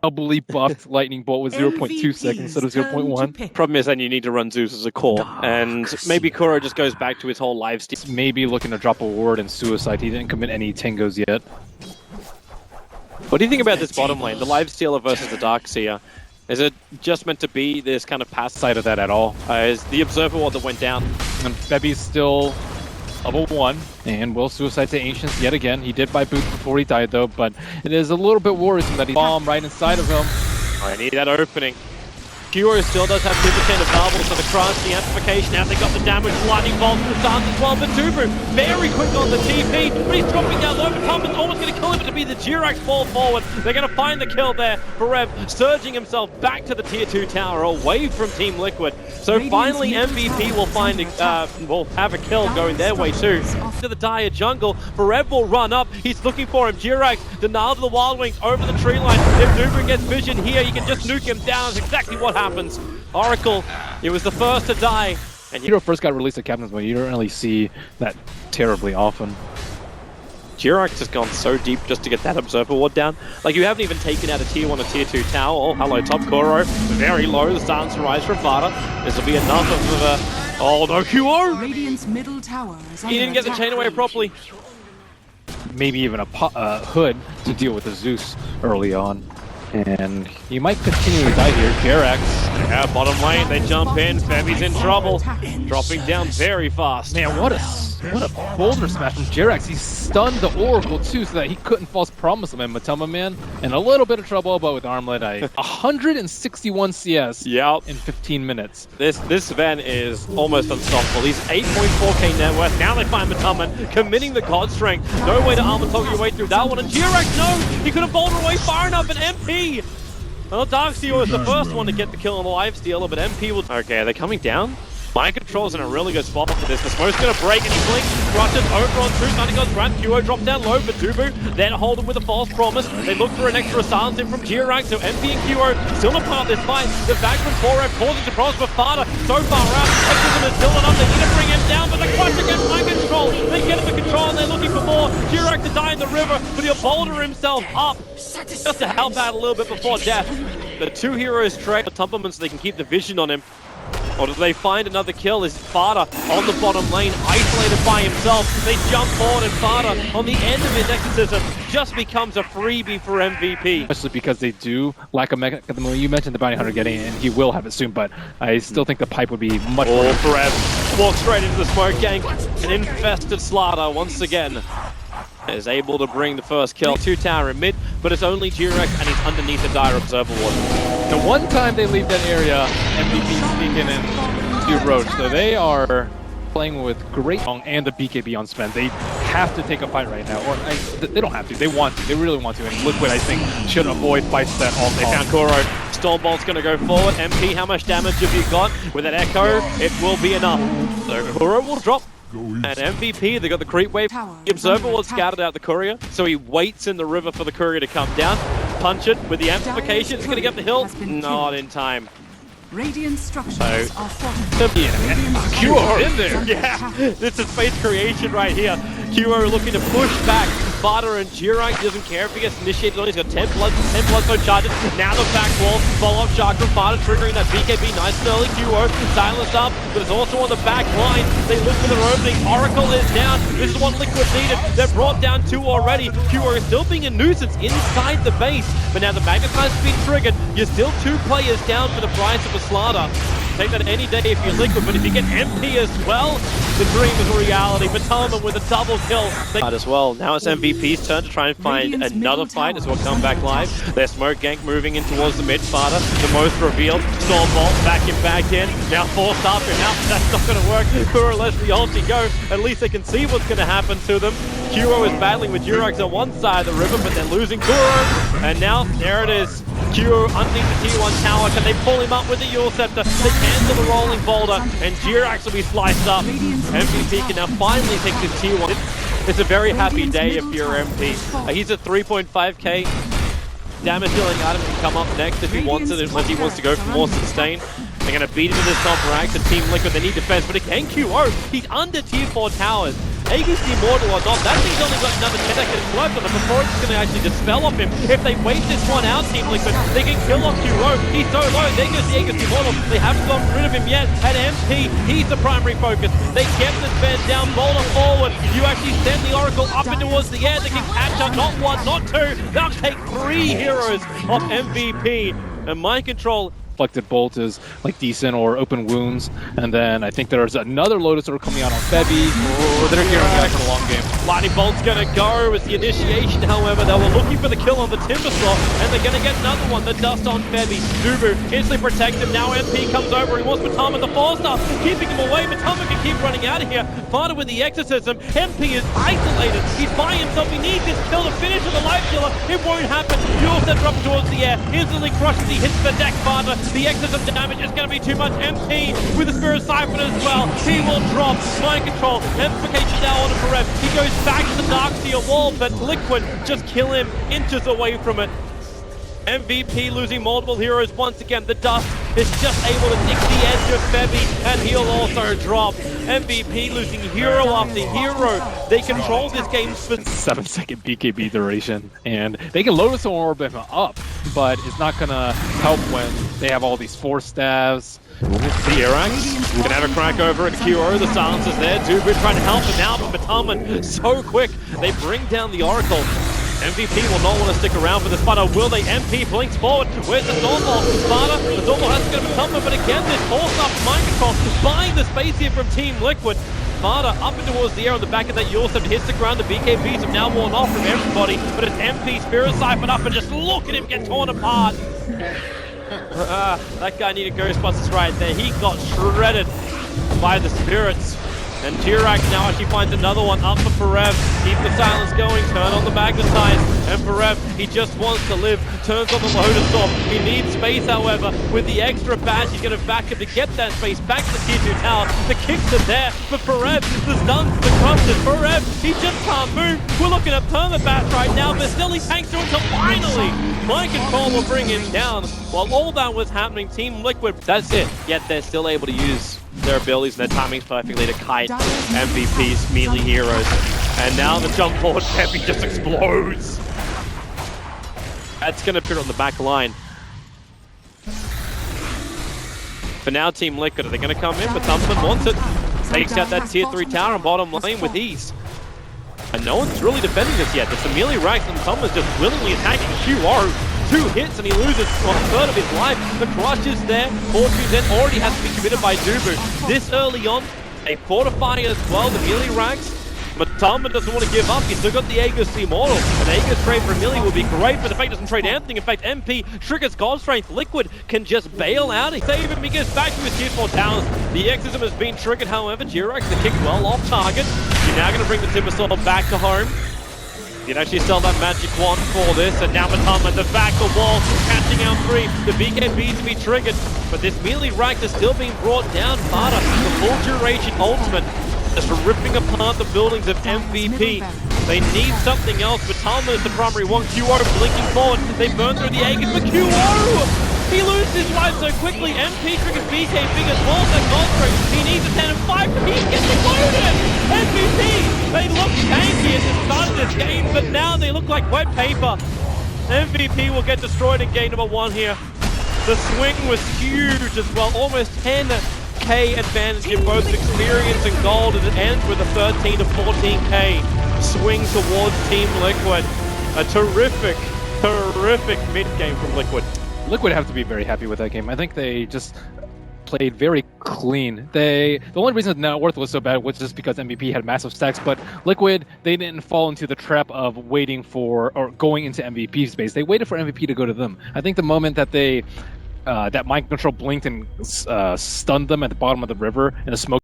doubly buffed lightning bolt with 0.2 seconds instead of 0.1. Problem is then you need to run Zeus as a core, and maybe Kuro just goes back to his whole lifesteal. Maybe looking to drop a ward and suicide. He didn't commit any tangos yet. What do you think about this bottom lane, the lifestealer versus the Darkseer? Is it just meant to be this kind of pass Side of that at all. Is the Observer Ward that went down? And Febby's still level 1 and will suicide to Ancients yet again. He did buy boots before he died though, but it is a little bit worrisome that he bomb right inside of him. I need that opening. Kuro still does have 2% available, so the cross, the amplification, now they got the damage, lightning bolt, the stance as well, but DuBu very quick on the TP, but he's dropping down low, but Thomas almost going to kill him, but to be the JerAx fall forward. They're going to find the kill there. Forev surging himself back to the tier 2 tower, away from Team Liquid. So finally MVP will find will have a kill going their way too. To the dire jungle, Forev will run up, he's looking for him. JerAx denial to the Wild Wings over the tree line. If DuBu gets vision here, you can just nuke him down. That's exactly what happens. Oracle, he was the first to die. And Hero first got released at Captain's Way. You don't really see that terribly often. JerAx has gone so deep just to get that Observer Ward down. Like, you haven't even taken out a tier 1 or tier 2 tower. Oh, hello, top Kuro. Very low, the stance rise from Fata. This will be enough of a... Oh, no, Kuro! Radiant's middle tower is He didn't get the chain away properly. Maybe even a hood to deal with the Zeus early on. And he might continue to die here. JerAx. Yeah, bottom lane, they jump in. Febby's in trouble. Dropping down very fast. Man, what a boulder smash from JerAx. He stunned the Oracle too, so that he couldn't false promise him. And MATUMBAMAN in a little bit of trouble, but with Armlet, 161 CS in 15 minutes. This event is almost unstoppable. He's 8.4k net worth. Now they find MATUMBAMAN committing the God Strength. No way to armor toggle your way through that one. And JerAx, no! He could have bolted away far enough, and MP! Well, Darkseer was the first one to get the kill on the lifestealer, but MP will... Okay, are they coming down? Mind Control's in a really good spot for this. The smoke's gonna break and he blinks, rushes over on Truth, Sunny God's Wrath. Kuro drops down low for DuBu, then hold him with a false promise. They look for an extra silence in from JerAx, so MP and Kuro still a part of this fight. The back from Forev causing surprise for Fata, so far out. Exorcism is still enough, they need to bring him down, but the clutch against Mind Control. They get him the control and they're looking for more. JerAx to die in the river, but he'll boulder himself up just to help out a little bit before death. The two heroes trade MATUMBAMAN so they can keep the vision on him. Or do they find another kill? Is Fata on the bottom lane, isolated by himself? They jump forward and Fata, on the end of his exorcism, just becomes a freebie for MVP. Especially because they do lack a mechanism. You mentioned the Bounty Hunter getting it, and he will have it soon, but I still think the pipe would be much more... Forev walks straight into the smoke gank. An infested Slaughter once again is able to bring the first kill. 2 tower in mid, but it's only JerAx and he's underneath the dire Observer Ward. The one time they leave that area, MVP sneaking in to Roach. So they are playing with great and the BKB on spend. They have to take a fight right now. Or they don't have to. They want to. They really want to. And Liquid, I think, should avoid fights that all they found Kuro. Stormbolt's going to go forward. MP, how much damage have you got? With that Echo, it will be enough. So Kuro will drop. And MVP, they got the creep wave. The Observer was scouted out the courier, so he waits in the river for the courier to come down. Punch it with the amplification. It's going to get the hill. Not in time. Radiant structures are Kuro in there. Yeah, this is face creation right here. Kuro looking to push back. Fata and JerAx, he doesn't care if he gets initiated on. He's got 10 bloodstone charges. Now the back wall, follow-up shot from Fata, triggering that BKB. Nice and early. Kuro silenced up, but it's also on the back line. They look for their opening. Oracle is down. This is what Liquid needed. They've brought down 2 already. Kuro is still being a nuisance inside the base, but now the magnetize has been triggered. You're still 2 players down for the price of a Slaughter. Take that any day if you're Liquid, but if you get MP as well, the dream is a reality. MATUMBAMAN with a double kill. As well. Now it's MVP's turn to try and find another fight as we'll come back live. Their smoke gank moving in towards the mid. Fata, the most revealed. Stormbolt back in. Now forced up and out. That's not going to work. Kuro lets the ulti go. At least they can see what's going to happen to them. Kuro is battling with JerAx on one side of the river, but they're losing Kuro. And now, there it is. Kuro underneath the tier 1 tower. Can they pull him up with the Yule Scepter? They cancel the rolling boulder, and JerAx will be sliced up. MVP can now finally take this tier 1. It's a very happy day if you're MP. He's at 3.5k. Damage dealing item can come up next if he wants it, unless he wants to go for more sustain. They're going to beat him to this top rank. The Team Liquid, they need defense, but again, Kuro, he's under tier 4 towers. Aegis Immortal or not, that means only got another 10 seconds left on it before it's going to actually dispel off him. If they wait this one out, Team Liquid, they can kill off Kuroky. He's so low, there goes the Aegis Immortal. They haven't gotten rid of him yet. At MP, he's the primary focus. They kept this man down, boulder forward. You actually send the Oracle up and towards the air. They can catch up, not one, not two. They'll take 3 heroes off MVP. And Mind Control. Reflected Bolt is like decent or open wounds, and then I think there's another Lotus Orb coming out on Febby. Oh, they're gearing up for the long game. Lightning Bolt's gonna go as the initiation, however. They were looking for the kill on the Timbersaw, and they're gonna get another one. The dust on Febby. DuBu instantly protects him. Now MP comes over. He wants Matama the 4-star, keeping him away. Matama can keep running out of here. Fata with the exorcism. MP is isolated. He's by himself. He needs this kill to finish with a life killer. It won't happen. You'll set up towards the air. Instantly crushes. He hits the deck. Fata. The exorcism damage is going to be too much. MP with the Spirit Siphon as well. He will drop. Mind Control. Amplification now on Forev. He goes back to the Darkseer wall, but Liquid just kill him inches away from it. MVP losing multiple heroes once again. The dust is just able to nick the edge of Febby, and he'll also drop. MVP losing hero after hero. They control this game for 7-second BKB duration, and they can Lotus Orb him up, but it's not gonna help when they have all these Force Staves. JerAx can have a crack over at QO. The silence is there. DuBu trying to help him out, but MATUMBAMAN so quick. They bring down the Oracle. MVP will not want to stick around for this Fata, will they? MP blinks forward. Where's the Stormball? Fata, the Stormball has to go to MATUMBAMAN, but again, this force up Mind Control, buying the space here from Team Liquid. Fata up and towards the air on the back of that Yulstep, hits the ground. The BKBs have now worn off from everybody, but it's MP Spirit Siphon up, and just look at him get torn apart. That guy needed Ghostbusters right there. He got shredded by the spirits. And JerAx now actually finds another one up for Forev. Keep the silence going, turn on the magnetize. And Forev, he just wants to live, turns on the Lotus Orb. He needs space, however. With the extra badge, he's going to back him to get that space back to the Tier 2 tower. The kicks are there, but Forev, the stuns, the crushes. Forev, he just can't move. We're looking at permabat right now, but still he tanks through until finally Mind Control will bring him down. While all that was happening, Team Liquid, that's it. Yet they're still able to use their abilities and their timings perfectly to kite MVP's melee heroes. And now the jump forward, Febby just explodes. That's going to appear on the back line. For now, Team Liquid, are they going to come in? But MATUMBAMAN wants it. Takes out that Tier 3 tower and bottom lane with ease. And no one's really defending this yet. There's Amelia Rax and MATUMBAMAN's just willingly attacking QO. 2 hits and he loses 1/3 of his life. The crush is there. Fortune then already has to be committed by DuBu. This early on, they fortify as well. The Amelia Rax. MATUMBAMAN doesn't want to give up. He's still got the Aegis Immortal. An Aegis trade for Amelia would be great, but the fact doesn't trade anything. In fact, MP triggers God Strength. Liquid can just bail out. He save him. He gets back to his Tier 4 towers. The Exorcism has been triggered, however. JerAx, the kick well off target. You're now going to bring the Timbersaw back to home. You can actually sell that magic wand for this, and now MATUMBAMAN, the back, the wall, catching out 3. The BKB to be triggered, but this melee rack is still being brought down. Fata, the full duration ultimate, just ripping apart the buildings of MVP. They need something else. MATUMBAMAN is the primary one. QO blinking forward. They burn through the Aegis, but QO! He loses his life so quickly. MP triggers BKB as well as that gold strike. He needs a 10 and 5, but he gets exploded! MVP! They look tanky at the start of this game, but now they look like wet paper. MVP will get destroyed in game number 1 here. The swing was huge as well, almost 10k advantage in both experience and gold, and it ends with a 13 to 14k swing towards Team Liquid. A terrific mid game from Liquid. Liquid have to be very happy with that game. I think they just played very clean. The only reason net worth was so bad was just because MVP had massive stacks, but Liquid, they didn't fall into the trap of waiting for or going into MVP space. They waited for MVP to go to them. I think the moment that they that Mind Control blinked and stunned them at the bottom of the river in the smoke